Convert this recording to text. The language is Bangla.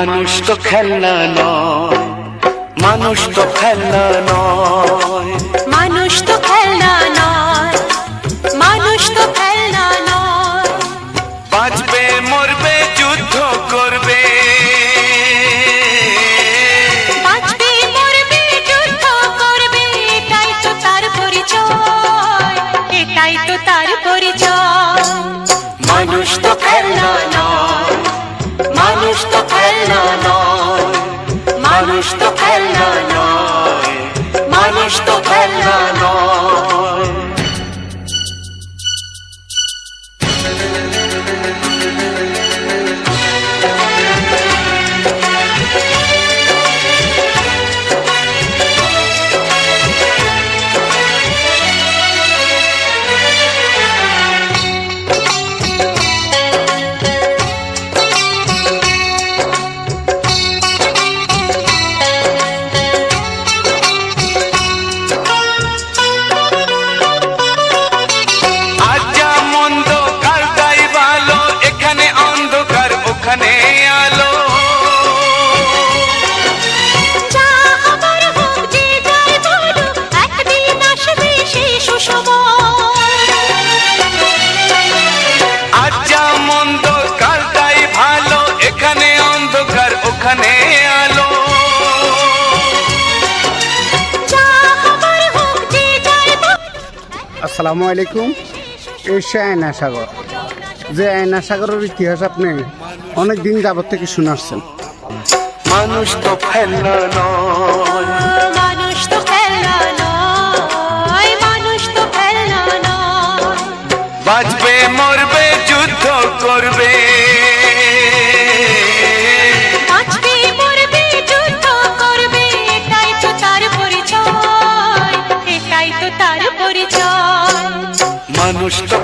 মানুষ তো খেলনা নয়, মানুষ তো খেলনা নয়, মানুষ তো খেলনা নয়, মানুষ তো খেলনা নয়। বাঁচবে মরবে যুদ্ধ করবে, বাঁচবে মরবে যুদ্ধ করবে, এটাই তো তার পরিচয়, এটাই তো তার পরিচয়। মানুষ তো খেলনা নয়, মানুষ তো খেলনা নয়, মানুষ তো খেলনা নয়, মানুষ তো খেলনা নয়। আসসালামু আলাইকুম। এই সে আয়না সাগর, যে আয়না সাগরের ইতিহাস আপনি অনেক দিন যাবত থেকে শোনাচ্ছেন। মানুষ তো খেলনা নয়, মানুষ তো খেলনা নয়, মানুষ তো খেলনা নয়। বাঁচবে মরবে যুদ্ধ করবে, বাঁচবে মরবে যুদ্ধ করবে, এটাই তো তার পরিচয়, এটাই তো তার পরিচয়। মানুষ তো